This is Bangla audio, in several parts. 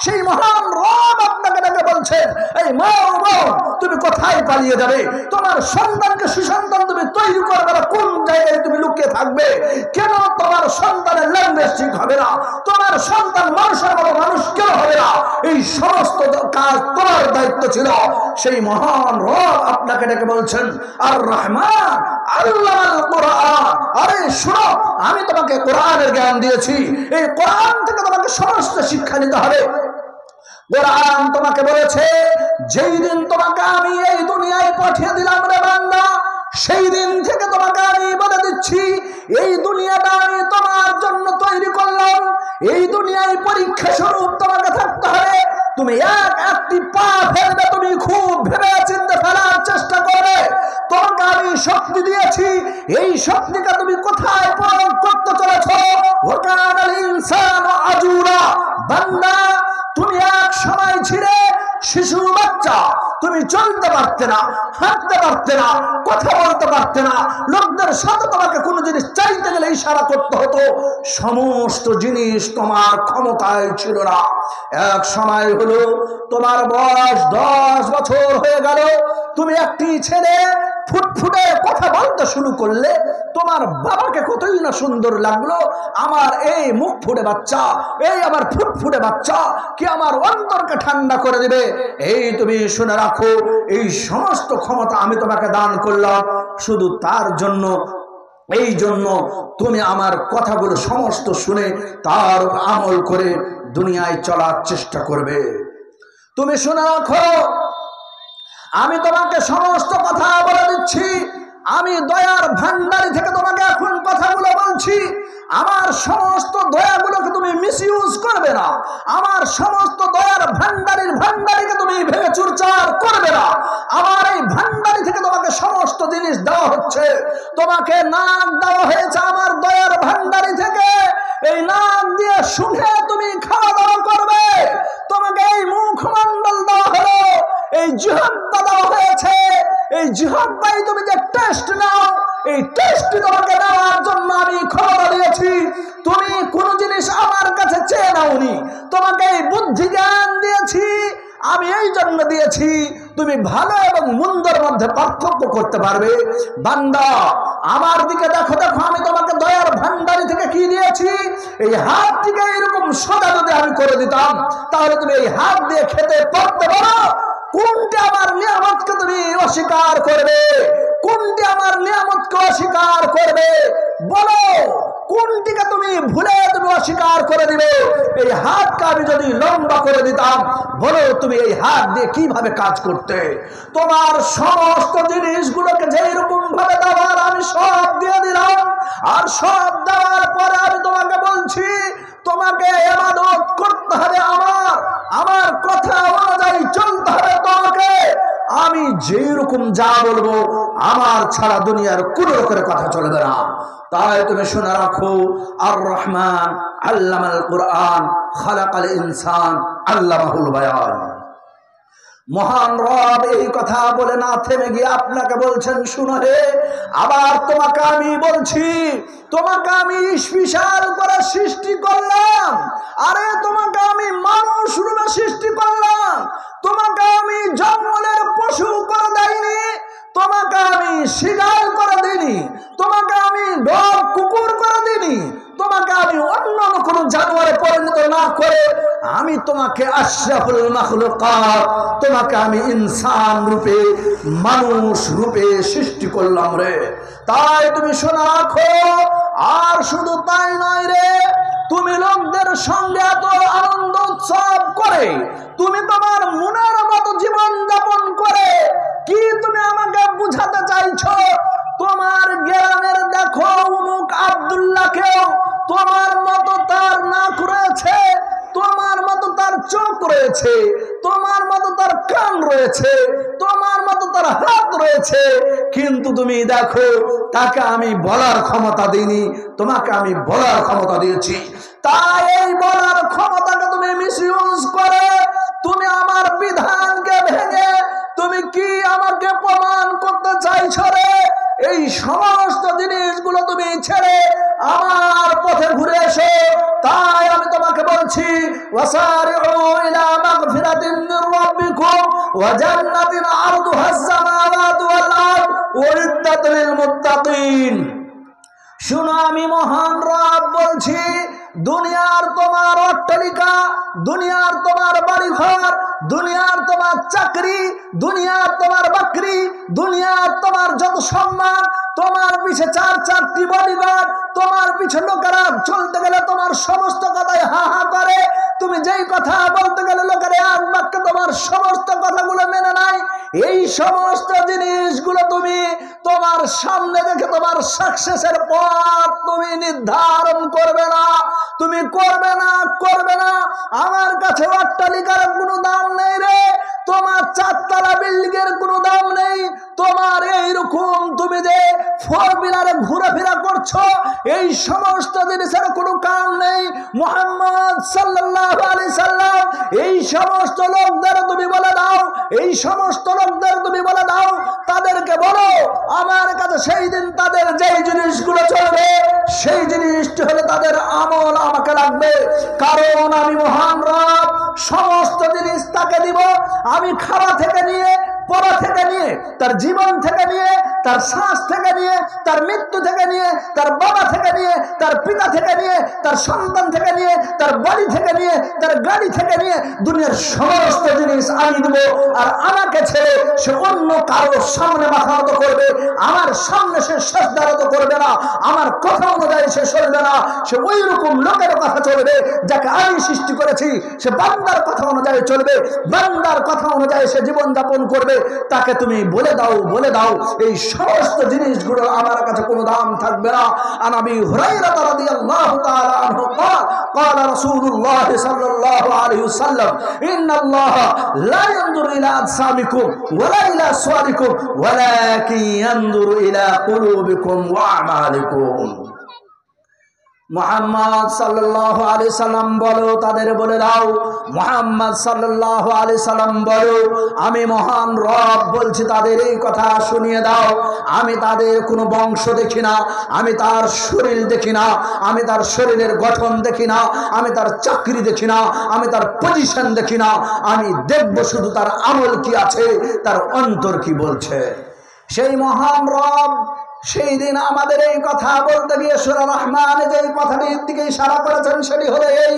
সেই মহান রব আপনাকে ডেকে বলছেন, এই মা ও বোন, তুমি কোথায় পালিয়ে যাবে? তোমার সন্তানকে সুসন্তান তুমি তৈরি করবে না, কোন জায়গায় তুমি লুকিয়ে থাকবে? কেন তোমার সন্তানের ল্যাঙ্গুয়েজ ঠিক হবে না? তোমার সন্তান মানুষের মতো মানুষ কেন হবে না? এই সমস্ত কাজ তোমার দায়িত্ব ছিল। সেই মহান রব আপনাকে ডেকে বলছেন, আর রহমান আল্লামাল কোরআন। আরে শোনো, আমি তোমাকে কোরআনের জ্ঞান দিয়েছি, এই কোরআন থেকে তোমাকে সমস্ত শিক্ষা নিতে হবে। কোরআন তোমাকে বলেছে, যেই দিন তোমাকে আমি এই দুনিয়ায় পাঠিয়ে দিলাম রে বান্দা, সেই দিন থেকে তোমাকে আমি বলে দিচ্ছি, এই দুনিয়াটা আমি তোমার জন্য তৈরি করলাম। এই দুনিয়ায় পরীক্ষা স্বরূপ তোমাকে থাকতে হবে। তুমি একটি পা ফেলবে, তুমি খুব ভেবে চিন্তে ফেলার চেষ্টা করবে। তোমাকে আমি শক্তি দিয়েছি, এই শক্তিটা তুমি কোথায় প্রয়োগ করতে চলেছ? ওয়াকানাল ইনসানু আজুরা। বান্দা, তুমি এক সময় ছিলে শিশু বাচ্চা, তুমি চলতে পারতে না, হাঁটতে পারতে না, কথা বলতে পারতে না, লোকদের সাথে তোমাকে কোনো জিনিস চাইতে গেলে ইশারা করতে হতো। সমস্ত জিনিস তোমার ক্ষমতায় ছিল না। এক সময় হলো তোমার বয়স 10 বছর হয়ে গেল, তুমি একটি ছেলে ফুটফুটে কথা বলতে শুরু করলে, তোমার বাবাকে কতই না সুন্দর লাগলো। আমার এই মুখ ফুটে বাচ্চা, এই আমার ফুটফুটে বাচ্চা কি আমার অন্তরকে ঠান্ডা করে দিবে। এই তুমি শুনে রাখো, এই সমস্ত ক্ষমতা আমি তোমাকে দান করলাম শুধু তার জন্য, এই জন্য তুমি আমার কথাগুলো সমস্ত শুনে তার আমল করে দুনিয়ায় চলার চেষ্টা করবে। তুমি শুনে রাখো, আমি তোমাকে সমস্ত কথা বলে দিচ্ছি। আমি দয়ার ভান্ডারি থেকে তোমাকে এখন কথাগুলো বলছি। আমার সমস্ত দয়াগুলোকে তুমি মিসইউজ করবে না। আমার সমস্ত দয়ার ভান্ডারিকে তুমি ভেবে চুরচার করবে না। আমার এই ভান্ডারি থেকে তোমাকে সমস্ত জিনিস দেওয়া হচ্ছে। তোমাকে নাক দেওয়া হয়েছে আমার দয়ার ভান্ডারি থেকে। এই নাক দিয়ে শুনে তুমি খাওয়া দাওয়া করবে। তোমাকে এই মুখমণ্ডল দেওয়া হলো, এই জিহ্বা দেওয়া হয়েছে। এই জিহ্বায় তুমি যে টেস্ট নাও, এই টেস্ট তোমাকে নেওয়ার জন্য আমি ক্ষমতা দিয়েছি। তুমি কোন জিনিস আমার কাছে চেয়ে নাওনি। তোমাকে এই বুদ্ধি জ্ঞান দিয়েছি, আমি এই জন্য দিয়েছি তুমি ভালো এবং মন্দের মধ্যে পার্থক্য করতে পারবে। বান্দা, আমার দিকে দেখো, দেখো আমি তোমাকে দয়ার ভান্ডারি থেকে কি দিয়েছি। এই হাতটিকে এরকম সোজা যদি আমি করে দিতাম, তাহলে তুমি এই হাত দিয়ে খেতে পারতে পারো। কোনটি আমার নিয়ামতকে তুমি অস্বীকার করবে? কোনটি আমার নিয়ামতকে অস্বীকার করবে? বলো, কোনটিকে তুমি ভুলে তুমি অস্বীকার করে দিবে? এই হাতকে আমি যদি লম্বা করে দিতাম, বলো তুমি এই হাত দিয়ে কিভাবে কাজ করতে? তোমার সমস্ত জিনিসগুলোকে যেই রকম ভাবে দেওয়ার আমি সব দিয়ে দিলাম। আর সব দেওয়ার পরে আমি তোমাকে বলছি, তোমাকে ইবাদত করতে হবে আমার কথা অনুযায়ী চলতে হবে তোমাকে। আমি যেই রকম যা বলবো, আমার ছাড়া দুনিয়ার কোন রকমের কথা চলবে না। তাই তুমি শুনে রাখো, আর রহমান আল্লামাল কোরআন খালাকাল ইনসান আল্লামাহুল বায়ান। মহান রব এই কথা বলে না থেমে গিয়ে আপনাকে বলছেন, শুনো হে, আবার তোমাকে আমি বলছি, তোমাকে আমি স্পেশাল করে সৃষ্টি করলাম। আরে তোমাকে আমি মানুষ রূপে সৃষ্টি করলাম। তোমাকে আমি জঙ্গলের পশু করে দেইনি, তোমাকে আমি শিকার করে দিইনি, তোমাকে আমি ডগ কুকুর করে দিইনি, তোমাকে আমি অন্য কোনো জানোয়ারে পরিণত না করে আমি তোমাকে আশরাফুল মাখলুকাত, তোমাকে আমি ইনসান রূপে, মানুষ রূপে সৃষ্টি করলাম রে। তাই তুমি শোনা রাখো, আর শুধু তাই নয় রে, তুমি লোকদের সঙ্গে এত আনন্দ উৎসব করে, তুমি তোমার মনের মতো জীবন যাপন করে কি তুমি আমাকে বুঝাতে চাইছো? তোমার গ্রামের দেখো উমুক আব্দুল্লাহকেও তোমার মতো তার নাক রয়েছে, তোমার মতো তার চোখ রয়েছে, তোমার মতো তার কান রয়েছে, তোমার মতো তার হাত রয়েছে, কিন্তু তুমি দেখো তাকে আমি বলার ক্ষমতা দিইনি, তোমাকে আমি বলার ক্ষমতা দিয়েছি। তাই এই বলার ক্ষমতাকে তুমি মিসইউজ করে তুমি আমার বিধানকে ভেঙে তুমি কি আমাকে প্রমাণ করতে চাইছো রে? এই সমস্ত জিনিসগুলো তুমি ছেড়ে আমার পথে ঘুরে এসো। তাই আমি তোমাকে বলছি, ওয়াসারিউ ইলা ওয়া জান্নাতিন আরদুহাস সামাওয়াতু ওয়াল আরদ উইদ্দাত লিল মুত্তাকিন। শুনো, আমি মহান রব বলছি, দুনিয়ার তোমার অট্টালিকা, দুনিয়ার তোমার বাড়িঘর, দুনিয়ার তোমার চাকরি, দুনিয়ার তোমার বাকরি, দুনিয়ার তোমার যত সম্মান, তোমার পিছে চারটি বডিগার্ড, তোমার পিছে লোকেরা চলতে গেলে তোমার সমস্ত কথাই হা হা করে, তুমি যেই কথা বলতে গেলে লোকেরা এক বাক্যে তোমার সমস্ত কথাগুলো মেনে নেয়। এই সমস্ত জিনিসগুলো তুমি তোমার সামনে রেখে তোমার সাকসেসের পথ তুমি নির্ধারণ করবে না, তুমি করবে না। আমার কাছে অট্টালিকার কোনো দাম নেই রে, তোমার 4 তলা বিল্ডিং এর কোনো দাম নেই, তোমার এইরকম তুমি যে 4 বিলারে ঘোরাফেরা করছো এই সমস্ত জিনিসের কোনো কাম নেই। মুহাম্মদ সাল্লাল্লাহু আলাইহি সাল্লাম এই সমস্ত লোকদের তুমি বলে দাও, এই সমস্ত লোকদের তুমি বলে দাও, তাদেরকে বলো আমার কাছে সেই দিন তাদের যেই জিনিসগুলো চলবে সেই জিনিসটি হলে তাদের আমল আমাকে লাগবে, কারণ আমি মহান রব সমস্ত জিনিস তাকে দিব। আমি খাওয়া থেকে নিয়ে, পড়া থেকে নিয়ে, তার জীবন থেকে নিয়ে, তার শ্বাস থেকে নিয়ে, তার মৃত্যু থেকে নিয়ে, তার বাবা থেকে নিয়ে, তার পিতা থেকে নিয়ে, তার সন্তান থেকে নিয়ে, তার বাড়ি থেকে নিয়ে, তার গাড়ি থেকে নিয়ে দুনিয়ার সমস্ত জিনিস আমি দেব। আর আমাকে ছেড়ে সে অন্য কারোর সামনে মাথা নত করবে, আমার সামনে সে সেজদা নত করবে না, আমার কথা অনুযায়ী সে চলবে না, সে ওই রকম লোকের কথা চলবে যাকে আমি সৃষ্টি করেছি। সে বান্দার কথা অনুযায়ী চলবে, বান্দার কথা অনুযায়ী সে জীবন যাপন করবে। তাকে তুমি বলে দাও এই সমস্ত জিনিসগুলো আমার কাছে কোনো দাম থাকবে না। আন আবি হুরায়রা রাদিয়াল্লাহু তাআলা আনহু قال رسول الله صلى الله عليه وسلم ان الله لا ينظر الى اجسامكم ولا الى صوركم ولكن ينظر الى قلوبكم واعمالكم। মুহাম্মদ সাল্লাল্লাহু আলাইহি সাল্লাম বলো, তাদের বলে দাও, মুহাম্মদ সাল্লাল্লাহু আলাইহি সাল্লাম বলো, আমি মহান রব বলছি তাদের এই কথা শুনিয়ে দাও, আমি তাদের কোনো বংশ দেখি না, আমি তার শরীর দেখি না, আমি তার শরীরের গঠন দেখি না, আমি তার চাকরি দেখি না, আমি তার পজিশন দেখি না, আমি দেখব শুধু তার আমল কি আছে, তার অন্তর কি বলছে। সেই মহান রব সেই দিন আমাদের এই কথা বলতে গিয়ে সূরা রহমান যেই কথাটির দিকে ইশারা করেছেন সেটি হলো এই,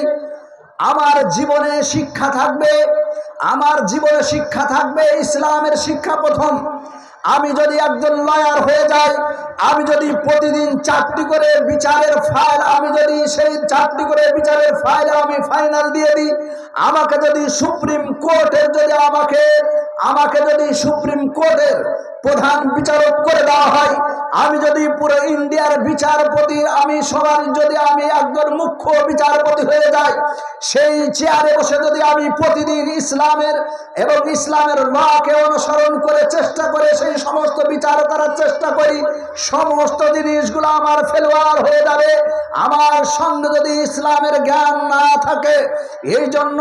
আমার জীবনে শিক্ষা থাকবে, আমার জীবনে শিক্ষা থাকবে ইসলামের শিক্ষা। প্রথম, আমি যদি একজন লয়ার হয়ে যাই, আমি যদি প্রতিদিন 4টি করে বিচারের ফাইল, আমি যদি সেই 4টি করে বিচারের ফাইল আমি ফাইনাল দিয়ে দিই, আমাকে যদি সুপ্রিম কোর্টের যদি আমাকে যদি সুপ্রিম কোর্টের প্রধান বিচারক করে দেওয়া হয়, আমি যদি পুরো ইন্ডিয়ার বিচারপতি, আমি সবার যদি আমি একজন মুখ্য বিচারপতি হয়ে যাই, সেই চেয়ারে বসে যদি আমি প্রতিদিন ইসলামের এবং ইসলামের লকে অনুসরণ করে চেষ্টা করে সেই সমস্ত বিচার করার চেষ্টা করি, সমস্ত জিনিসগুলো আমার ফেলোয়ার হয়ে যাবে। আমার সঙ্গে যদি ইসলামের জ্ঞান না থাকে, এই জন্য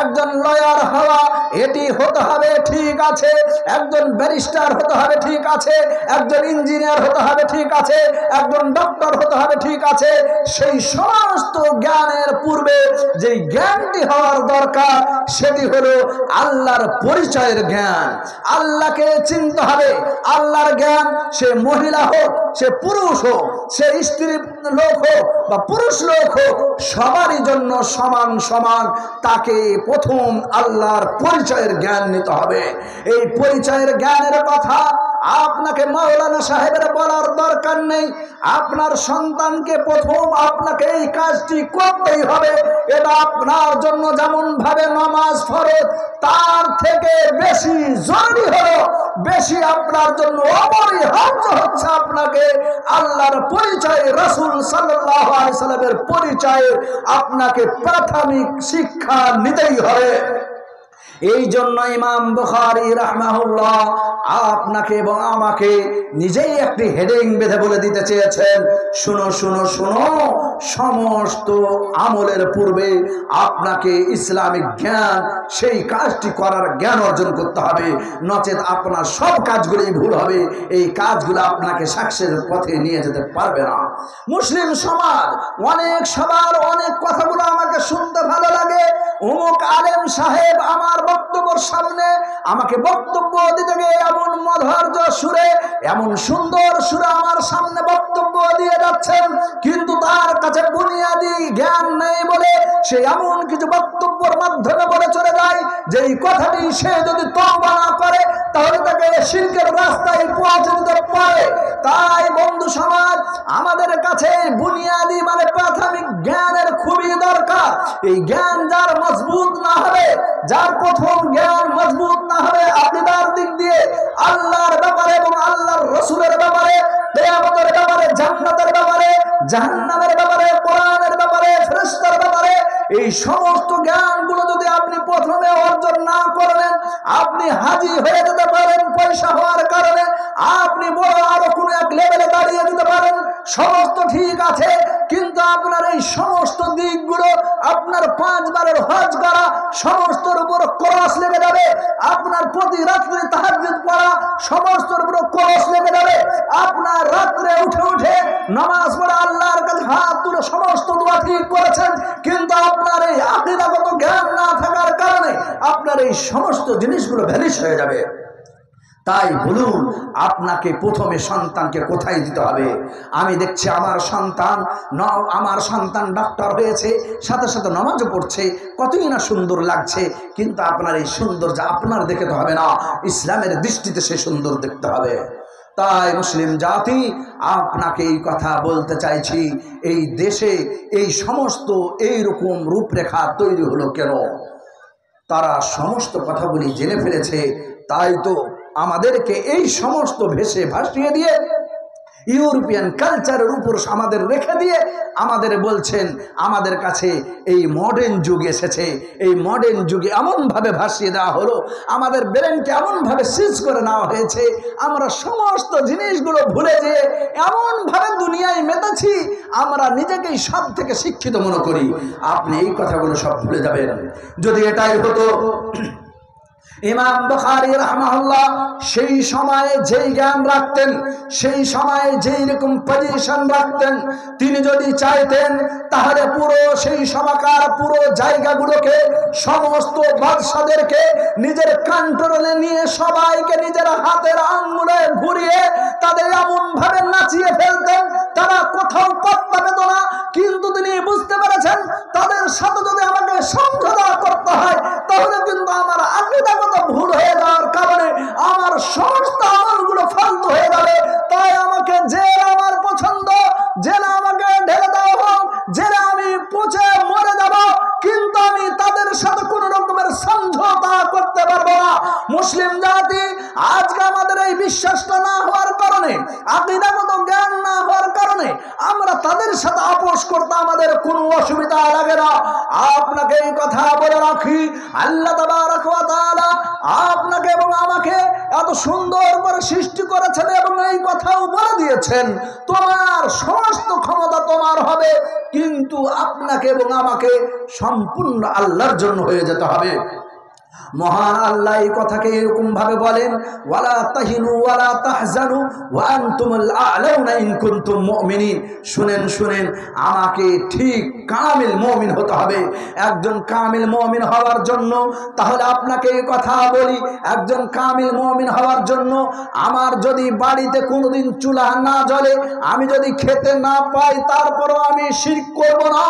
একজন লয়ার হওয়া এটি হতে হবে ঠিক আছে, একজন ব্যারিস্টার হতে হবে ঠিক আছে, একজন ইঞ্জিনিয়ার হতে হবে ঠিক আছে, একজন ডক্টর হতে হবে ঠিক আছে। সেই সমস্ত জ্ঞানের পূর্বে যে জ্ঞানটি হওয়ার দরকার সেটি হলো আল্লাহর পরিচয়ের জ্ঞান। আল্লাহকে চিনতে হবে, আল্লাহর জ্ঞান, সে মহিলা হোক, সে পুরুষ হোক, সে স্ত্রী লোক হোক বা পুরুষ লোক হোক, সবারই জন্য সমান সমান। তাকে প্রথম আল্লাহর পরিচয়ের জ্ঞান নিতে হবে। এই পরিচয়ের জ্ঞানের কথা আপনাকে মাওলানা সাহেবের বলার দরকার নেই। আপনার সন্তানকে প্রথম আপনাকে এই কাজটি করতেই হবে। এটা আপনার জন্য যেমন ভাবে নামাজ ফরজ, তার থেকে বেশি জরুরি হলো, বেশি আপনার জন্য অপরিহার্য হচ্ছে আপনাকে আল্লাহর পরিচয়, রাসূল সাল্লাল্লাহু আলাইহি সাল্লামের পরিচয়ে আপনাকে প্রাথমিক শিক্ষা নিতেই হবে। এই জন্য ইমাম বুখারী রাহমাহুল্লাহ আপনাকে এবং আমাকে নিজেই একটি হেডিং বেঁধে বলে দিতে চেয়েছেন, শুনো শুনো শুনো, সমস্ত আমলের পূর্বে আপনাকে ইসলামিক জ্ঞান, সেই কাজটি করার জ্ঞান অর্জন করতে হবে, নচেত আপনার সব কাজগুলোই ভুল হবে। এই কাজগুলো আপনাকে সাকসেসের পথে নিয়ে যেতে পারবে না। মুসলিম সমাজ সবার অনেক কথাগুলো আমাকে শুনতে ভালো লাগে, অমুক আলেম সাহেব আমার বক্তব্যের সামনে আমাকে বক্তব্য দিতে গিয়ে এমন মধুর্য সুরে, এমন সুন্দর সুরে আমার সামনে বক্তব্য দিয়ে যাচ্ছেন, কিন্তু তার কাছে বুনিয়াদি জ্ঞান নেই বলে সে এমন কিছু বক্তব্যের মাধ্যমে বলে চলে যায় যেই কথাটি সে যদি তওবা না করে তাহলে তাকে শিরকের রাস্তায় পৌঁছে দিতে পারে। তাই বন্ধু সমাজ, আমাদের কাছে বুনিয়াদি মানে প্রাথমিক জ্ঞানের খুবই দরকার। এই জ্ঞান যার মজবুত না হবে, যার প্রথম জ্ঞান মজবুত না হবে আকীদার দিক দিয়ে, আল্লাহর ব্যাপারে এবং আল্লাহর রাসূলের ব্যাপারে, কিয়ামতের ব্যাপারে, জান্নাতের ব্যাপারে, জাহান্নামের ব্যাপারে, কোরআনের ব্যাপারে, ফেরেশতার ব্যাপারে, এই সমস্ত জ্ঞানগুলো যদি আপনি প্রথমে অর্জন না করেন, আপনি হাজি হয়ে যেতে পারেন পয়সা হওয়ার কারণে, আপনি বড় আরো কোনো এক লেভেলে দাঁড়িয়ে যেতে পারেন, সমস্ত ঠিক আছে, কিন্তু আপনার এই সমস্ত দিকগুলো, আপনার 5 বারের হজ করা সমস্তর উপর ক্রস লেগে যাবে, আপনার প্রতি রাত্রে তাহাজ্জুদ পড়া সমস্তর উপর ক্রস লেগে যাবে, আপনার রাত্রে উঠে উঠে নামাজ পড়া আল্লাহর কাছে হাত তুলে সমস্ত দোয়া ঠিক করেছেন, কিন্তু আপনার এই আকীদাগত জ্ঞান না থাকার কারণে আপনার এই সমস্ত জিনিসগুলো ভ্যানিশ হয়ে যাবে। তাই বলুন, আপনাকে প্রথমে সন্তানকে কোথায় দিতে হবে? আমি দেখছি আমার সন্তান ডাক্তার হয়েছে, সাথে সাথে নামাজও পড়ছে, কতই না সুন্দর লাগছে, কিন্তু আপনার এই সৌন্দর্য আপনার দেখে তো হবে না, ইসলামের দৃষ্টিতে সে সুন্দর দেখতে হবে। তাই মুসলিম জাতি, আপনাকে এই কথা বলতে চাইছি, এই দেশে এই সমস্ত এইরকম রূপরেখা তৈরি হলো কেন? তারা সমস্ত কথাগুলি জেনে ফেলেছে, তাই তো আমাদেরকে এই সমস্ত ভেসে ভাসিয়ে দিয়ে ইউরোপিয়ান কালচারের উপর আমাদের রেখে দিয়ে আমাদের বলছেন আমাদের কাছে এই মডার্ন যুগ এসেছে, এই মডার্ন যুগে এমনভাবে ভাসিয়ে দেওয়া হলো, আমাদের ব্রেনকে এমনভাবে সিজ করে নেওয়া হয়েছে, আমরা সমস্ত জিনিসগুলো ভুলে যেয়ে এমনভাবে দুনিয়ায় মেতেছি, আমরা নিজেকেই সব থেকে শিক্ষিত মনে করি। আপনি এই কথাগুলো সব ভুলে যাবেন। যদি এটাই হতো, ইমাম বুখারী রাহমাহুল্লাহ সেই সময়ে যেই জ্ঞান রাখতেন, সেই সময়ে যেই রকম পজিশন রাখতেন, তিনি যদি চাইতেন তাহলে পুরো সেই সময়কার পুরো জায়গাগুলোকে, সমস্ত বাদশাদেরকে নিজের কন্ট্রোলে নিয়ে সবাইকে নিজের হাতের আঙ্গুলে ঘুরিয়ে তাদের এমন ভাবে নাচিয়ে ফেলতেন তারা কোথাও পাত্তা পেত না। কিন্তু তিনি বুঝতে পেরেছেন তাদের সাথে যদি আমাকে সমঝোতা করতে হয় তাহলে কিন্তু আমার আকীদাগত ভুল হয়ে যাওয়ার কারণে আমার সমস্ত আমলগুলো ফালতু হয়ে যাবে। তাই আমাকে জেল আমার পছন্দ, জেলে আমাকে ঢেলে দেওয়া হোক, জেলে আমি পচে মরে যাব, কিন্তু আমি তাদের সাথে কোন রকমের সমঝোতা করতে পারবো না। মুসলিম জাতি আজকে আমাদের এই বিশ্বাসটা না হওয়ার কারণে, আকীদাগত জ্ঞান না হওয়ার কারণে আমরা তাদের সাথে আপোষ করতে আমাদের কোনো অসুবিধা লাগে না। আপনাকে এই কথা বলে রাখি, আল্লাহ তাবারক ওয়া তাআলা আপনাকে এবং আমাকে এত সুন্দর করে সৃষ্টি করেছেন এবং এই কথাও বলে দিয়েছেন তোমার সমস্ত ক্ষমতা তোমার হবে, কিন্তু আপনাকে এবং আমাকে সম্পূর্ণ আল্লাহর জন্য হয়ে যেতে হবে। মহান আল্লাহ এই কথাকে এরকম ভাবে বলেন, ওয়ালা তাহিনু ওয়ালা তাহজানু ওয়া আনতুমুল আ'লাউনা ইন কুনতুম মুমিনিন। শুনেন শুনেন, আমাকে ঠিক কামিল মুমিন হতে হবে। একজন কামিল মুমিন হওয়ার জন্য, তাহলে আপনাকে এই কথা বলি, একজন কামিল মুমিন হওয়ার জন্য আমার যদি বাড়িতে কোনোদিন চুলা না জ্বলে, আমি যদি খেতে না পাই, তারপরও আমি শিরক করব না।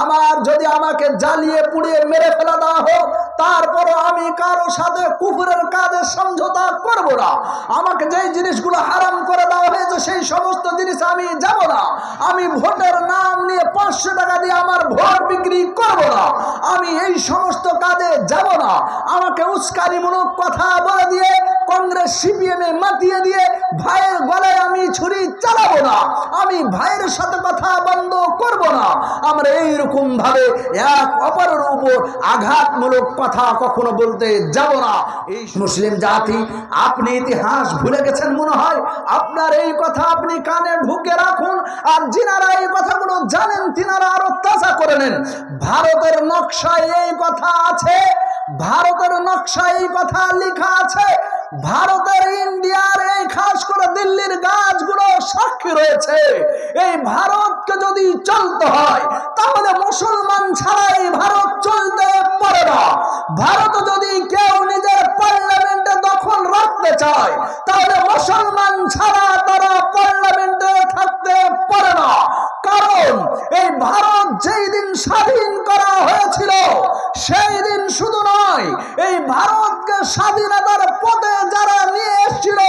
আমার যদি আমাকে জ্বালিয়ে পুড়িয়ে মেরে ফেলা দেওয়া হোক, তারপরও আমি কারো সাথে কুফরের কাজে সমঝোতা করব না। আমাকে যেই জিনিসগুলো হারাম করে দেওয়া হয়েছে সেই সমস্ত জিনিস আমি যাব না। আমি ভোটের নাম নিয়ে 500 টাকা দিয়ে আমার ভোট বিক্রি করব না। আমি এই সমস্ত কাজে যাব না। আমাকে উস্কানিমূলক কথা বলে দিয়ে, কংগ্রেস সিপিএম এ মাতিয়ে দিয়ে ভাইয়ের গলায় আমি ছুরি চালাবো না। আমি ভাইয়ের সাথে কথা বন্ধ করব না। আমরা এইরকম ভাবে এক অপরের উপর আঘাতমূলক কথা কখনো বলতে যাব না। এই মুসলিম জাতি, আপনি ইতিহাস ভুলে গেছেন মনে হয়। আপনার এই কথা আপনি কানে ঢুকে রাখুন, আর যিনারা এই কথাগুলো জানেন তিনারা আরো তাজা করে নেন। ভারতের নকশায় এই কথা আছে, ভারতের নকশায় এই কথা লেখা আছে। ভারতের, ইন্ডিয়ার, এই খাস করে দিল্লির গাছগুলো সাক্ষী রয়েছে। এই ভারতকে যদি চলতে হয় তাহলে মুসলমান ছাড়া এই ভারত চলতে পারে না। ভারত যদি কেউ নিজের পার্লামেন্টে দখল রাখতে চায় তাহলে মুসলমান ছাড়া তারা পার্লামেন্টে থাকতে পারে না। কারণ এই ভারত যেই দিন স্বাধীন করা হয়েছিল সেই দিন শুধু নয়, এই ভারতকে স্বাধীনতার পথে যারা নিয়ে এসেছিল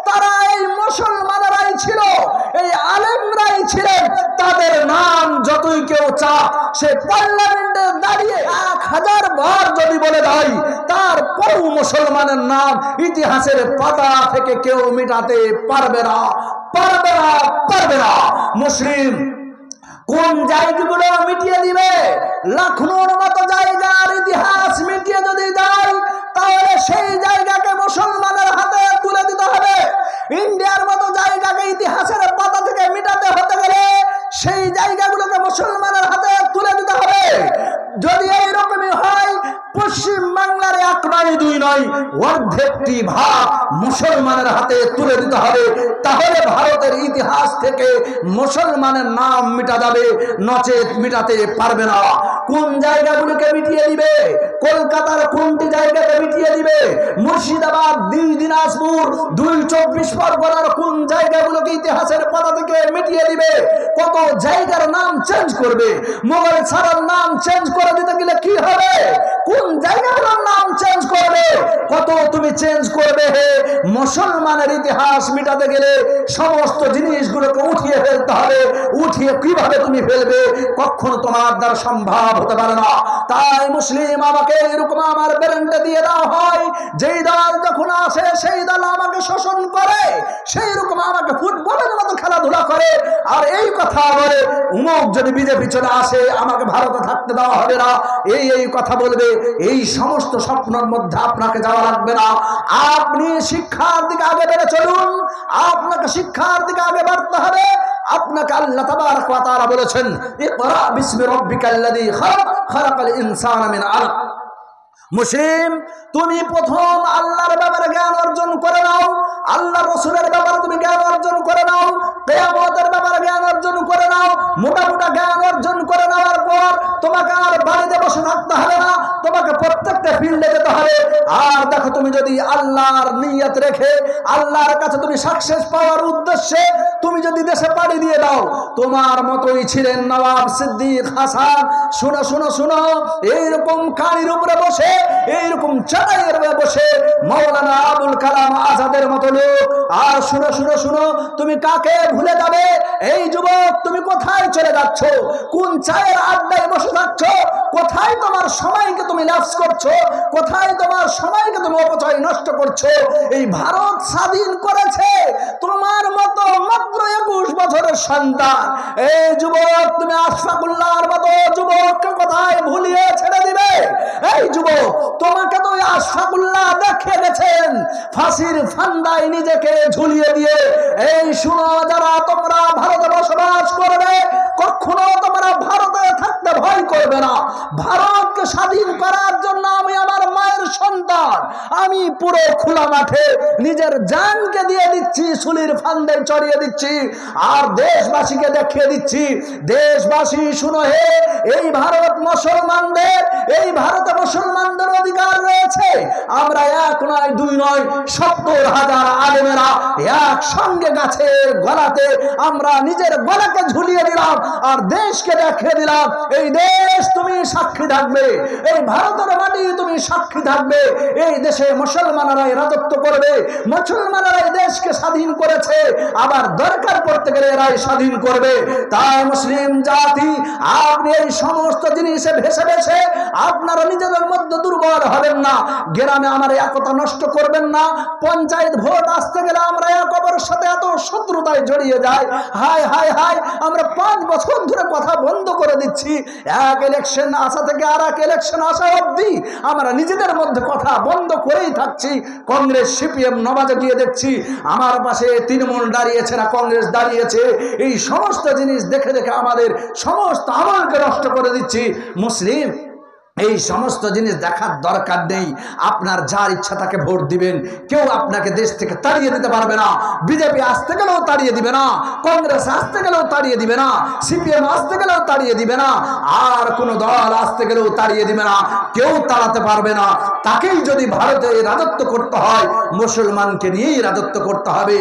তারা এই মুসলমানেরাই ছিল, এই আলেমরাই ছিলেন। তাদের নাম যতই কেউ চাক সে পার্লামেন্টে দাঁড়িয়ে 1000 বার যদি বলে দেয় তারপরও মুসলমানের নাম ইতিহাসের পাতা থেকে কেউ মিটাতে পারবে না, পারবে না, পারবে না। মুসলিম কোন জায়গাগুলো মিটিয়ে দিবে? লখনৌর মতো জায়গার ইতিহাস মিটিয়ে যদি দেয় তাহলে সেই জায়গাকে মুসলমানের হাতে তুলে দিতে হবে। ইন্ডিয়ার মতো জায়গাকে ইতিহাসের পাতা থেকে মিটাতে হতে গেলে সেই জায়গাগুলোকে মুসলমানের হাতে তুলে দিতে হবে। যদি এইরকমই হয়, পশ্চিম বাংলার 1 নয় 2 নয়, অর্ধেকটি ভাগ মুসলমানের হাতে তুলে দিতে হবে। তাহলে ভারতের ইতিহাস থেকে মুসলমানের নাম মিটা যাবে, নচেত মিটাতে পারবে না। কোন জায়গাগুলোকে মিটিয়ে দিবে? কলকাতার কোনটি জায়গাকে মিটিয়ে দিবে? মুর্শিদাবাদ, 2 দিনাজপুর, 2 24 পরগনার কোন জায়গাগুলোকে ইতিহাসের পাতা থেকে মিটিয়ে দিবে? কত জায়গার নাম চেঞ্জ করবে? মোগল ছাড়ার নাম চেঞ্জ করে দিতে গেলে কি হবে? কোন জায়গাগুলোর নাম চেঞ্জ করবে? কত তুমি চেঞ্জ করবে? হে মুসলমানের ইতিহাস মিটাতে গেলে সমস্ত জিনিসগুলোকে উঠিয়ে ফেলতে হবে। উঠিয়ে কিভাবে তুমি ফেলবে? কখনো তোমার দ্বারা সম্ভব হতে পারে না। তাই মুসলিম, আমাকে এরকম আমার ব্রেনটা দিয়ে দেওয়া হয়, যেই দল যখন আসে সেই দল আমাকে শোষণ করে, সেই রকম আমাকে ফুটবলের মতো খেলাধুলা করে, আর এই কথা বলে উমুক যদি বিজেপি চলে আসে আমাকে ভারতে থাকতে দেওয়া হবে না, এই কথা বলবে। এই সমস্ত স্বপ্নের মধ্যে আপনাকে যাওয়া লাগবে না। আপনি শিক্ষার দিকে আগে বেড়ে চলুন, আপনাকে শিক্ষার দিকে আগে বাড়তে হবে। আপনাকে আল্লাহ তাবারক ওয়া তাআলা বলেছেন, ইকরা বিসমি রাব্বিকাল্লাযী খালাক, খালাকাল ইনসানা মিন আলাক। মুসলিম, তুমি প্রথম আল্লাহর ব্যাপারে জ্ঞান অর্জন করে নাও, আল্লাহ রসুলের ব্যাপারে তুমি জ্ঞান অর্জন করে নাও, কিয়ামতের ব্যাপারে জ্ঞান অর্জন করে নাও। মোটামুটি জ্ঞান অর্জন করে নেওয়ার পর তোমাকে আর বাড়িতে বসে থাকতে হবে না, তোমাকে প্রত্যেকটা ফিল্ডে যেতে হবে। আর দেখো, তুমি যদি আল্লাহর নিয়ত রেখে আল্লাহর কাছে তুমি সাকসেস পাওয়ার উদ্দেশ্যে তুমি যদি দেশে পাড়ি দিয়ে দাও, তোমার মতোই ছিলেন নবাব সিদ্দিক হাসান। শুনো শুনো শুনো, এইরকম কানির উপরে বসে, এইরকম চাটাইয়ের উপরে বসে মাওলানা আবুল কালাম আজাদের মতো লোক। আর শুনো শুনো শুনো, তুমি কাকে ভুলে যাবে? এই যুবক, তুমি কোথায় চলে যাচ্ছ? কোন চায়ের আড্ডায় বসে যাচ্ছ? কোথায় তোমার সময়কে তুমি ল্যাপস করছো? কোথায় তোমার সময়কে তুমি অপচয় নষ্ট করছো? এই ভারত স্বাধীন করেছে তোমার মতো মাত্র 21 বছরের সন্তান। এই যুবক, তুমি আশফাকুল্লাহর মতো যুবককে কোথায় ভুলিয়ে ছেড়ে দিবে? এই যুবক, তোমাকে তো আশফাকুল্লাহ দেখে গেছেন ফাঁসির ফান্দায় নিজেকে ঝুলিয়ে দিয়ে। এই শুনো, যারা তোমরা ভারতে বসবাস করবে, কখনো তোমরা ভারতে থাকতে ভয় করবে না। ভারতকে স্বাধীন করার জন্য আমি আমার মায়ের সন্তান, আমি পুরো খোলা মাঠে নিজের জানকে দিয়ে দিচ্ছি, শুলির ফান্দে চড়িয়ে দিচ্ছি, আর দেশবাসীকে দেখিয়ে দিচ্ছি। দেশবাসী শুনো, হে এই ভারত মুসলমানদের, এই ভারতে মুসলমানদের অধিকার রয়েছে। আমরা 1 নয় 2 নয় 70,000 আলেমেরা একসঙ্গে গাছের গলাতে আমরা নিজের গলাকে ঝুলিয়ে দিলাম আর দেশকে দেখিয়ে দিলাম, এই দেশ তুমি সাক্ষী থাকবে, এই ভারতের মাটি তুমি সাক্ষী থাকবে। এই দেশে মুসলমানেরাই রাজত্ব করবে, মুসলমানেরাই দেশকে স্বাধীন করেছে, আবার দরকার পড়তে গেলে এরাই স্বাধীন করবে। তাই মুসলিম জাতি, আপনি এই সমস্ত জিনিসে ভেসে ভেসে আপনারা নিজেদের মধ্যে দুর্বল হবেন না। গ্রামে আমার একতা নষ্ট করবেন না। পঞ্চায়েত ভোট আসতে গেলে আমরা এক অপরের সাথে এত শত্রুতায় জড়িয়ে যাই। হায় হায় হায়, আমরা 5 বছর ধরে কথা বন্ধ করে দিচ্ছি। এক ইলেকশন আসা থেকে আর এক ইলেকশন আসা অবধি আমরা নিজেদের মধ্যে কথা বন্ধ করেই থাকছি। কংগ্রেস সিপিএম নবাজে গিয়ে দেখছি আমার পাশে তৃণমূল দাঁড়িয়েছে না কংগ্রেস দাঁড়িয়েছে। এই সমস্ত জিনিস দেখে দেখে আমাদের সমস্ত আমলকে নষ্ট করে দিচ্ছি। মুসলিম, এই সমস্ত জিনিস দেখার দরকার নেই। আপনার যার ইচ্ছা তাকে ভোট দিবেন, কেউ আপনাকে দেশ থেকে তাড়িয়ে দিতে পারবে না। বিজেপি আসতে গেলেও তাড়িয়ে দিবে না, কংগ্রেস আসতে গেলেও তাড়িয়ে দিবে না, সিপিএম আসতে গেলেও তাড়িয়ে দিবে না, আর কোনো দল আসতে গেলেও তাড়িয়ে দিবে না, কেউ তাড়াতে পারবে না। তাকেই যদি ভারতে রাজত্ব করতে হয়, মুসলমানকে নিয়েই রাজত্ব করতে হবে।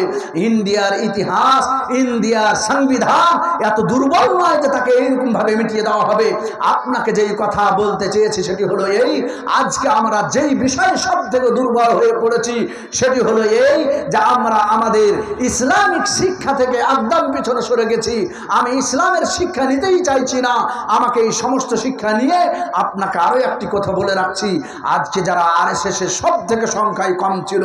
ইন্ডিয়ার ইতিহাস, ইন্ডিয়ার সংবিধান এত দুর্বল নয় যে তাকে এইরকম ভাবে মিটিয়ে দেওয়া হবে। আপনাকে যেই কথা বলতে চেয়েছি সেটি হলো এই, আজকে আমরা যেই বিষয়ে সব থেকে দুর্বল হয়ে পড়েছি সেটি হলো এই যে আমরা আমাদের ইসলামিক শিক্ষা থেকে একদম পিছনে সরে গেছি। আমি ইসলামের শিক্ষা নিতেই চাইছি না, আমাকে এই সমস্ত শিক্ষা নিয়ে। আপনাকে আরো একটি কথা বলে রাখছি, আজকে যারা আরএসএস এর সব থেকে সংখ্যায় কম ছিল,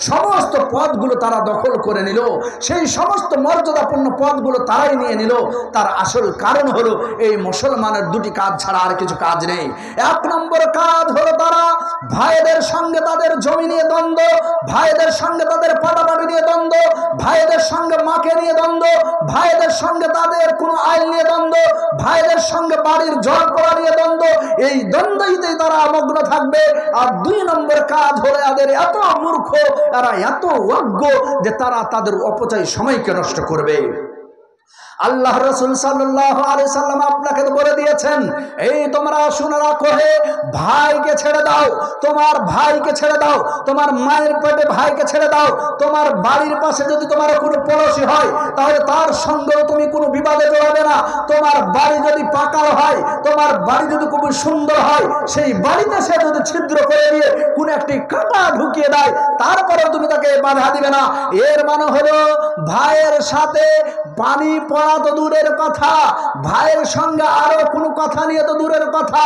সমস্ত পদগুলো তারা দখল করে নিল, সেই সমস্ত মর্যাদাপূর্ণ পদগুলো তারাই নিয়ে নিল। তার আসল কারণ হলো এই মুসলমানের দুটি কাজ ছাড়া আর কিছু কাজ নেই। এক নম্বর কাজ হলো তারা ভাইদের সঙ্গে তাদের জমি নিয়ে দ্বন্দ্ব, ভাইদের সঙ্গে তাদের পাটাপাটি নিয়ে দ্বন্দ্ব, ভাইদের সঙ্গে মাকে নিয়ে দ্বন্দ্ব, ভাইদের সঙ্গে তাদের কোনো আইন নিয়ে দ্বন্দ্ব, ভাইদের সঙ্গে বাড়ির জল করা নিয়ে দ্বন্দ্ব। এই দ্বন্দ্বইতেই তারা মগ্ন থাকবে। আর দুই নম্বর কাজ হলো এদের এত মূর্খ, এরা এত অজ্ঞ যে তারা তাদের অপচয় সময়কে নষ্ট করবে। আল্লাহ রাসূল সাল্লাল্লাহু আলাইহি সাল্লাম আপনাকে তো বলে দিয়েছেন, এই তোমরা শুনে রাখো, হে ভাইকে ছেড়ে দাও, তোমার ভাইকে ছেড়ে দাও, তোমার মায়ের পেটে ভাইকে ছেড়ে দাও। তোমার বাড়ির পাশে যদি তোমার কোনো পড়োশী হয় তাহলে তার সঙ্গেও তুমি কোনো বিবাদে জড়াবে না। তোমার বাড়ি যদি পাকা হয়, তোমার বাড়ি যদি খুব সুন্দর হয়, সেই বাড়িতে সে যদি ছিদ্র করে দিয়ে কোনো একটি কাঁটা ঢুকিয়ে দেয়, তারপরেও তুমি তাকে বাধা দিবে না। এর মানে হলো ভাইয়ের সাথে পানি পড়া তো দূরের কথা, ভাইয়ের সঙ্গে আরো কোনো কথা নিয়ে তো দূরের কথা,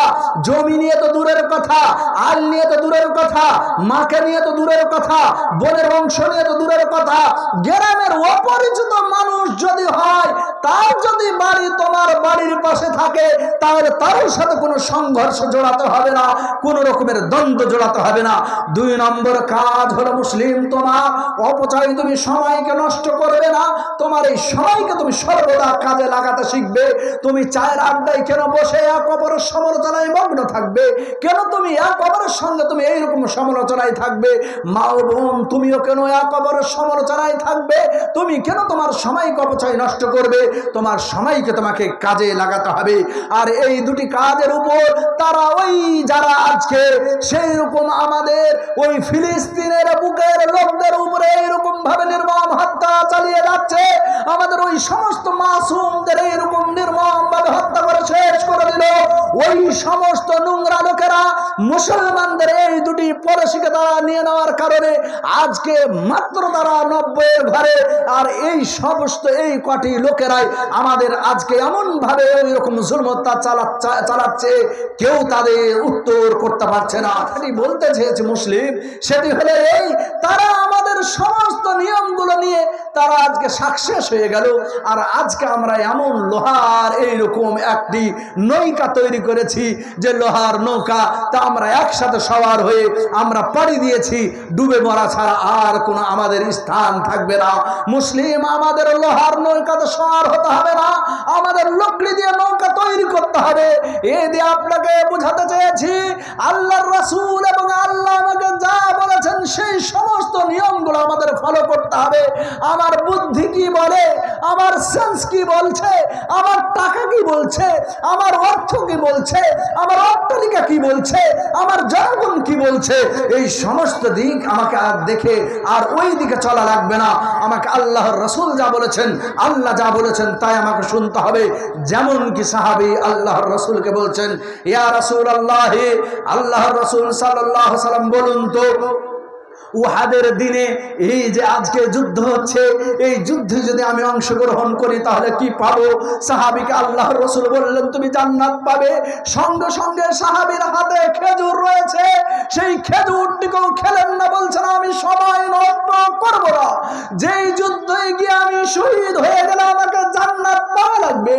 জমি নিয়ে তো দূরের কথা, আল নিয়ে তো দূরের কথা, মাকে নিয়ে তো দূরের কথা, বোনের বংশ নিয়ে তো দূরের কথা। গ্রামের অপরিচিত মানুষ যদি হয়, তার যদি বাড়ি তোমার বাড়ির পাশে থাকে, তাহলে তার সাথে কোনো সংঘর্ষ জড়াতে হবে না, কোনো রকমের দ্বন্দ্ব জড়াতে হবে না। দুই নম্বর কাজ হলো মুসলিম, তোমার অপচয়, তুমি সময়কে নষ্ট করবে না। তোমার এই সময়কে তুমি সর্বদা কাজে লাগাতে শিখবে। তুমি চায়ের আড্ডায় কেন বসে এক অপরের সমালোচনায় মগ্ন থাকবে? কেন তুমি এক অপরের সঙ্গে তুমি এইরকম সমালোচনায় থাকবে? মা ও বোন, তুমিও কেন এক অপরের সমালোচনায় থাকবে? তুমি কেন তোমার সময়কে অপচয় নষ্ট করবে? তোমার সময়কে তোমাকে কাজে লাগাতে হবে। আর এই দুটি কাজের উপর তারা ওই যারা আজকে সেই রকম আমাদের ওই ফিলিস্তিনের বুকের লোকদের উপরে এইরকম ভাবে নির্মম হত্যা চালিয়ে যাচ্ছে, আমাদের ওই সমস্ত মাসুমদের এইরকম নির্মম ভাবে হত্যা করে শেষ করে দিল, ওই সমস্ত নোংরা লোকেরা মুসলমানদের এই দুটি পড়শিকে তারা নিয়ে নেওয়ার কারণে আজকে মাত্র তারা 90-এর ঘরে। আর এই সমস্ত এই কটি লোকেরাই আমাদের আজকে এমন ভাবে এইরকম জুলম চালাচ্ছে, কেউ তাদের উত্তর করতে পারছে না। সেটি বলতে চেয়েছে মুসলিম, সেটি হলে এই, তারা আমাদের সমস্ত নিয়মগুলো নিয়ে তারা আজকে সাকসেস হয়ে গেল। আর আজকে আমরা এমন লোহার এইরকম একটি নৌকা তৈরি করেছি যে লোহার নৌকা, তা আমরা একসাথে সওয়ার হয়ে আমরা পাড়ি দিয়েছি, ডুবে মরা ছাড়া আর কোনো আমাদের স্থান থাকবে না। মুসলিম, আমাদের লোহার নৌকাতে সওয়ার হতে হবে না, আমাদের লকড়ি দিয়ে নৌকা তৈরি করতে হবে। এ দিয়ে আপনাকে বোঝাতে চেয়েছি, আল্লাহর রাসূল এবং আল্লাহ আমাকে যা বলেছেন সেই সমস্ত নিয়মগুলো আমাদের ফলো করতে হবে। আমার বুদ্ধি কি বলে, আমার সেন্স কি বলছে, আমার টাকা কি বলছে, আমার অর্থ কি বলছে, আমার অট্টালিকা কি বলছে, আমার জনগণ কি বলছে, এই সমস্ত দিক আমাকে আর দেখে আর ওই দিকে চলা লাগবে না। আমাকে আল্লাহর রাসূল যা বলেছেন, আল্লাহ যা বলেছেন তাই আমাকে শুনতে হবে। যেমন কি সাহাবী আল্লাহর রাসূলকে বলছেন, ইয়া রাসূলুল্লাহ, আল্লাহর রাসূল সাল্লাল্লাহু আলাইহি সাল্লাম বলুন তো, উহাদের দিনে এই যে আজকে যুদ্ধ হচ্ছে, এই যুদ্ধে যদি আমি অংশগ্রহণ করি তাহলে কি পাবো? সাহাবীকে আল্লাহর রাসূল বললেন, তুমি জান্নাত পাবে। সঙ্গে সঙ্গে সাহাবীর হাতে খেজুর রয়েছে, সেই খেজুরটিকেও খেলেন না, বলছেন আমি সময় নষ্ট করব না। যেই যুদ্ধে গিয়ে আমি শহীদ হয়ে গেলে আমাকে জান্নাত পাওয়া লাগবে,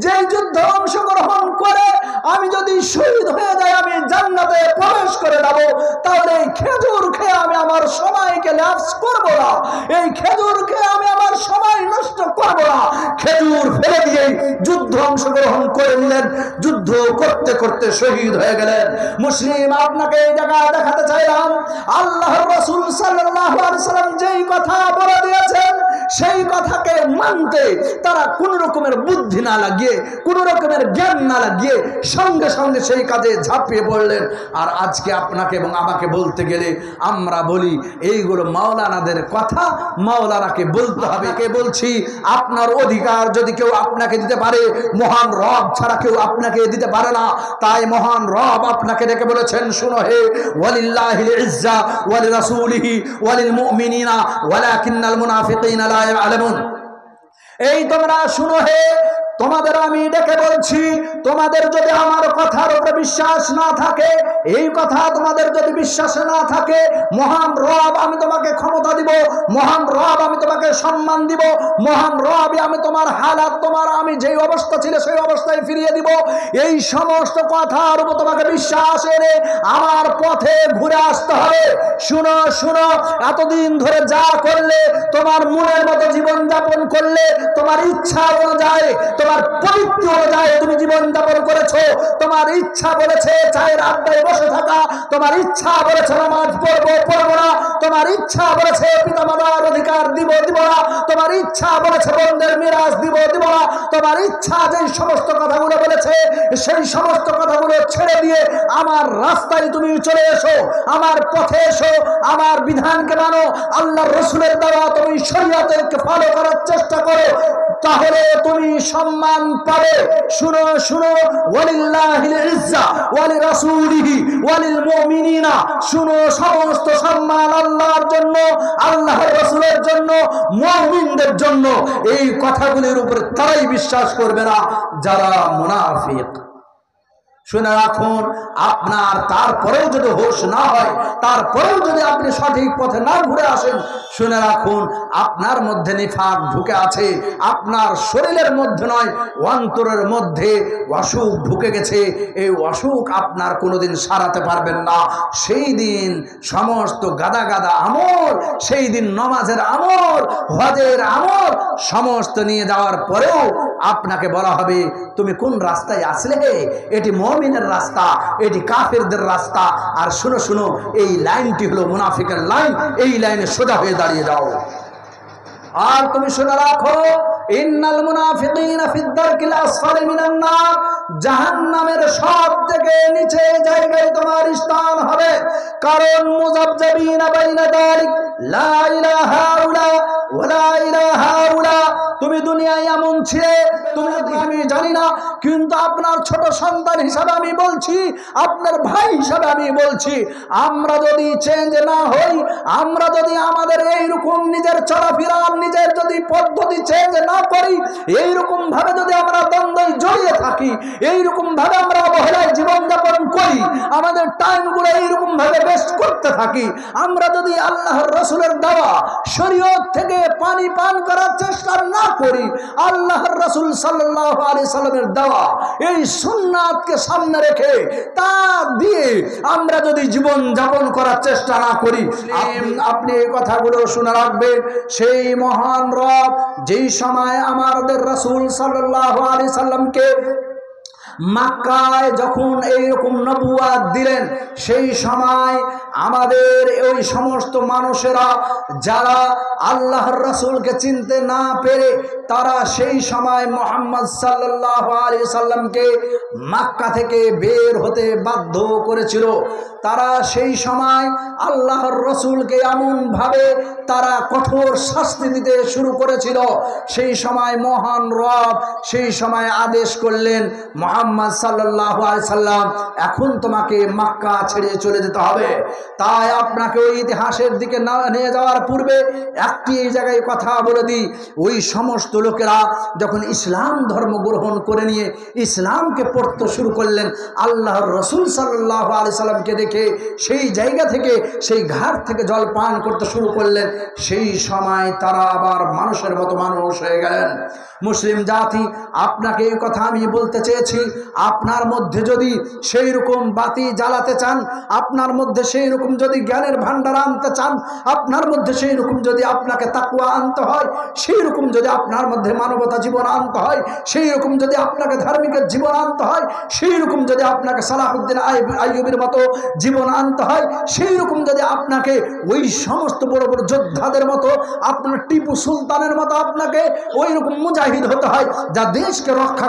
যেই যুদ্ধে অংশগ্রহণ করে আমি যদি শহীদ হয়ে যাই আমি জান্নাতে প্রবেশ করে যাব, তাহলে এই খেজুর খেয়ে আমি আমার সময়কে ল্যাপস করব না, এই খেজুর খেয়ে আমি আমার সময় নষ্ট করব না। খেজুর ফেলে দিয়ে যুদ্ধ অংশগ্রহণ করে নিলেন, যুদ্ধ করতে করতে শহীদ হয়ে গেলেন। মুসলিম, আপনাকে এই জায়গায় দেখাতে চাইলাম আল্লাহর রাসূল সাল্লাল্লাহু আলাইহি সাল্লাম যেই কথা বলে দিয়েছেন সেই কথাকে মানতে তারা কোন রকমের বুদ্ধি না লাগিয়ে, কোন রকমের জ্ঞান না লাগিয়ে সঙ্গে সঙ্গে সেই কাজে ঝাঁপিয়ে পড়লেন। আর আজকে আপনাকে এবং আমাকে বলতে গেলে আমরা বলি এইগুলো মাওলানাদের কথা, মাওলানাকে বলতে হবে। কে বলছি, আপনার অধিকার যদি কেউ আপনাকে দিতে পারে, মহান রব ছাড়া কেউ আপনাকে দিতে পারে না। তাই মহান রব আপনাকে ডেকে বলেছেন, শুনো হে, ওয়ালিল্লাহিল ইজ্জা ওয়ালি রাসূলিহি ওয়ালিল মুমিনিনা ওয়ালাকিন্নাল মুনাফিকিনা লা ইয়ালামুন। এই তোমরা শুনো হে, তোমাদের আমি ডেকে বলছি, তোমাদের যদি আমার কথার উপরে বিশ্বাস না থাকে, এই কথা তোমাদের যদি বিশ্বাস না থাকে, মহান রব আমি তোমাকে ক্ষমতা দিব, মহান রব আমি তোমাকে সম্মান দিব, মহান রব আমি তোমার হালাত, তোমার আমি যেই অবস্থা ছিল সেই অবস্থায় ফিরিয়ে দিব। এই সমস্ত কথার উপর তোমাকে বিশ্বাস এনে আমার পথে ঘুরে আসতে হবে। শুনো শুনো, এতদিন ধরে যা করলে, তোমার মনের মতো জীবন যাপন করলে, তোমার ইচ্ছা অনুযায়ী, তোমার পবিত্র অনুযায়ী তুমি জীবন যাপন করেছো, তোমার ইচ্ছা বলেছে চায়ের আড্ডায় বসে থাকা, তোমার ইচ্ছা বলেছে নামাজ পড়বো পড়বো না, তোমার ইচ্ছা বলেছে পিতামাতার অধিকার দিব দিব না, তোমার ইচ্ছা বলেছে বন্ধের মিরাজ দিব দিব না, তোমার ইচ্ছা যেই সমস্ত কথাগুলো বলেছে সেই সমস্ত কথাগুলো ছেড়ে দিয়ে আমার রাস্তায় তুমি চলে এসো, আমার পথে এসো, আমার বিধানকে মানো, আল্লাহর রাসূলের দেওয়া তুমি শরীয়তকে ফলো করার চেষ্টা করো, তাহলে তুমি সম্মান পাবে। শুনো শুনো, ওয়ালিল্লাহিল ইজ্জা ওয়ালি রাসূলিহি ওয়ালিল মুমিনিনা, শুনো সমস্ত সম্মান আল্লাহর জন্য, আল্লাহর রাসূলের জন্য, মুমিনদের জন্য। এই কথাগুলির উপর তারাই বিশ্বাস করবে না যারা মুনাফিক। শুনে রাখুন, আপনার তারপরেও যদি হোশ না হয়, তারপরেও যদি আপনি সঠিক পথে না ঘুরে আসেন, শুনে রাখুন আপনার মধ্যে নিফাক ঢুকে আছে, আপনার শরীরের মধ্যে নয় অন্তরের মধ্যে অসুখ ঢুকে গেছে। এই অসুখ আপনার কোনোদিন সারাতে পারবেন না। সেই দিন সমস্ত গাদা গাদা আমল, সেই দিন নমাজের আমল, হজের আমল সমস্ত নিয়ে যাওয়ার পরেও আপনাকে বলা হবে তুমি কোন রাস্তায় আসলে, এটি মুমিনের রাস্তা, এটি কাফেরদের রাস্তা। আর শুনো শুনো, এই লাইনটি হলো মুনাফিকের লাইন, এই লাইনে সোজা হয়ে দাঁড়িয়ে যাও। আর তুমি শুনে রাখো, ইন্নাল মুনাফিকিনা ফিদ দারকিল আসফালি মিনান নার, জাহান্নামের সবথেকে নিচে জায়গায় তোমার স্থান হবে। কারণ মুযাবযাবিনা বাইনা যালিক লা ইলাহা ইল্লা ওয়া লা ইলাহা ইল্লা, তুমি দুনিয়ায় এমন ছিলে, তুমি আমি জানি না, কিন্তু আপনার ছোট সন্তান হিসাবে আমি বলছি, আপনার ভাই হিসাবে আমি বলছি, আমরা যদি চেঞ্জ না হই, আমরা যদি আমাদের এইরকম নিজের চলাফেরা, নিজের যদি পদ্ধতি চেঞ্জ না করি, এইরকম ভাবে যদি আমরা দ্বন্দ্বে জড়িয়ে থাকি, এইরকম ভাবে আমরা অবহেলায় জীবনযাপন করি, আমাদের টাইমগুলো এইরকম ভাবে বেস্ট করতে থাকি, আমরা যদি আল্লাহর রাসূলের দেওয়া শরীয়ত থেকে পানি পান করার চেষ্টা না করি, আল্লাহর রাসূল সাল্লাল্লাহু আলাইহি সাল্লামের দেওয়া এই সুন্নাতকে সামনে রেখে তা দিয়ে আমরা যদি জীবন যাপন করার চেষ্টা না করি, আপনি এই কথাগুলো শুনে রাখবেন। সেই মহান রব যেই সময় আমাদের রাসূল সাল্লাল্লাহু আলাইহি সাল্লামকে মক্কায় যখন এইরকম নবুয়াত দিলেন, সেই সময় আমাদের ওই সমস্ত মানুষেরা যারা আল্লাহর রাসূলকে চিনতে না পেরে তারা সেই সময় মুহাম্মদ সাল্লাল্লাহু আলাইহি সাল্লামকে মক্কা থেকে বের হতে বাধ্য করেছিল। তারা সেই সময় আল্লাহর রাসূলকে এমনভাবে তারা কঠোর শাস্তি দিতে শুরু করেছিল। সেই সময় মহান রব সেই সময় আদেশ করলেন, মুহাম্মদ সাল্লাল্লাহু আলাইহি সাল্লাম এখন তোমাকে মক্কা ছেড়ে চলে যেতে হবে। তাই আপনাকে ওই ইতিহাসের দিকে না নিয়ে যাওয়ার পূর্বে একটি এই জায়গায় কথা বলে দিই, ওই সমস্ত লোকেরা যখন ইসলাম ধর্ম গ্রহণ করে নিয়ে ইসলামকে পড়তে শুরু করলেন, আল্লাহর রাসূল সাল্লাল্লাহু আলাইহি সাল্লামকে দেখে রেখে সেই জায়গা থেকে সেই ঘাট থেকে জল পান করতে শুরু করলেন। সেই সময় তারা আবার মানুষের মতো মানুষ হয়ে গেলেন। মুসলিম জাতি, আপনাকে এই কথা আমি বলতে চেয়েছি, আপনার মধ্যে যদি সেই রকম বাতি জ্বালাতে চান, আপনার মধ্যে সেই রকম যদি জ্ঞানের ভান্ডার আনতে চান, আপনার মধ্যে সেই রকম যদি আপনাকে তাকওয়া আনতে হয়, সেই রকম যদি আপনার মধ্যে মানবতা জীবন আনতে হয়, সেই রকম যদি আপনাকে ধার্মিকের জীবন আনতে হয়, সেই রকম যদি আপনাকে সালাহুদ্দিন আইয়ুবীর মতো জীবন আনতে হয়, সেই রকম যদি আপনাকে ওই সমস্ত বড় বড় যোদ্ধাদের মতো, আপনার টিপু সুলতানের মতো আপনাকে ওই রকম মুজাহিদ হতে হয় যা দেশকে রক্ষা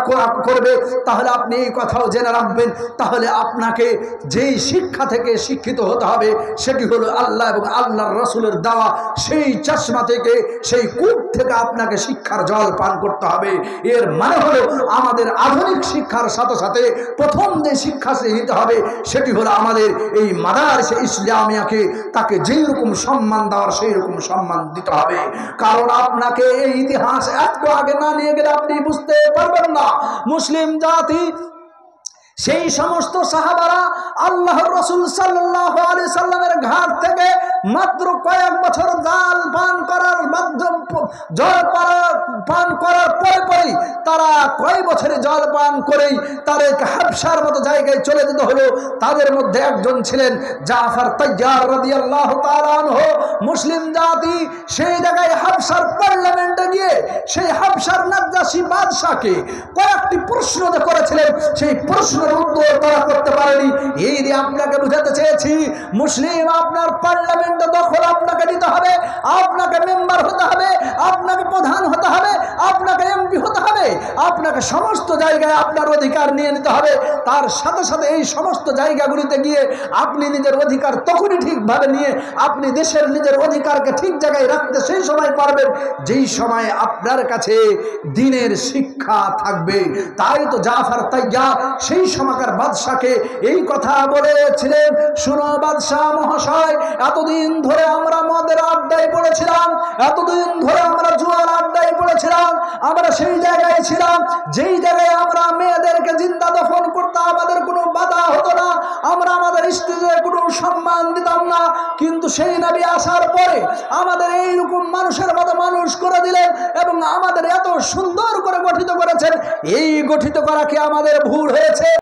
করবে, তাহলে আপনি এই কথাও জেনে রাখবেন, তাহলে আপনাকে যেই শিক্ষা থেকে শিক্ষিত হতে হবে সেটি হলো আল্লাহ এবং আল্লাহর রাসূলের দেওয়া সেই চশমা থেকে, সেই কূপ থেকে আপনাকে শিক্ষার জল পান করতে হবে। এর মানে হলো আমাদের আধুনিক শিক্ষার সাথে সাথে প্রথম যে শিক্ষা নিতে হবে সেটি হলো আমাদের এই মাদারিসে ইসলামিয়াকে তাকে যেই রকম সম্মান দেওয়ার সেই রকম সম্মান দিতে হবে। কারণ আপনাকে এই ইতিহাস এত আগে না নিয়ে গেলে আপনি বুঝতে পারবেন না। মুসলিম জাতি সেই সমস্ত সাহাবারা আল্লাহর রাসূল সাল্লাল্লাহু আলাইহি সাল্লামের ঘাট থেকে মাত্র কয়েক বছর জাল পান করার মাধ্যম জল পান করার পরে তারা কয় বছরে জল পান করেই তাদেরকে হাবশার মতো জায়গায় চলে যেতে হলো। তাদের মধ্যে একজন ছিলেন জাফর তাইয়ার রাদিয়াল্লাহু তাআলা আনহু। মুসলিম জাতি সেই জায়গায় হাবশার পার্লামেন্টে গিয়ে সেই হাবশার নাজ্জাশী বাদশাকে কয়েকটি প্রশ্ন করেছিলেন, সেই প্রশ্নের উত্তর তারা করতে পারেনি। এই দিয়ে আপনাকে বুঝাতে চেয়েছি, মুসলিম আপনার পার্লামেন্টে দখল আপনাকে নিতে হবে, আপনাকে মেম্বার হতে হবে, আপনাকে প্রধান হতে হবে, আপনাকে এমপি হতে হবে, আপনাকে সমস্ত জায়গায় আপনার অধিকার নিয়ে নিতে হবে। তার সাথে সাথে এই সমস্ত জায়গাগুলিতে গিয়ে আপনি নিজের অধিকার তখনই ঠিকভাবে নিয়ে আপনি দেশের নিজের অধিকারকে ঠিক জায়গায় রাখতে সেই সময় পারবেন যেই সময় আপনার কাছে দ্বীনের শিক্ষা থাকবে। তাই তো জাফর তাইয়ার সেই সময়কার বাদশাকে এই কথা বলেছিলেন, শুনো বাদশাহ মহাশয়, এতদিন ধরে আমরা মদের আড্ডায় পড়েছিলাম, এতদিন ধরে আমরা জুয়ার আড্ডায় পড়েছিলাম, আমরা সেই জায়গায় ছিলাম যেই জায়গায় আমরা মেয়েদেরকে জিন্দা দফন করতাম, আমাদের কোনো বাধা হতো না, আমরা আমাদের স্ত্রীদের কোনো সম্মান দিতাম না। কিন্তু সেই নবী আসার পরে আমাদের এইরকম মানুষের মতো মানুষ করে দিলেন এবং আমাদের এত সুন্দর করে গঠিত করেছেন। এই গঠিত করা কি আমাদের ভুল হয়েছে?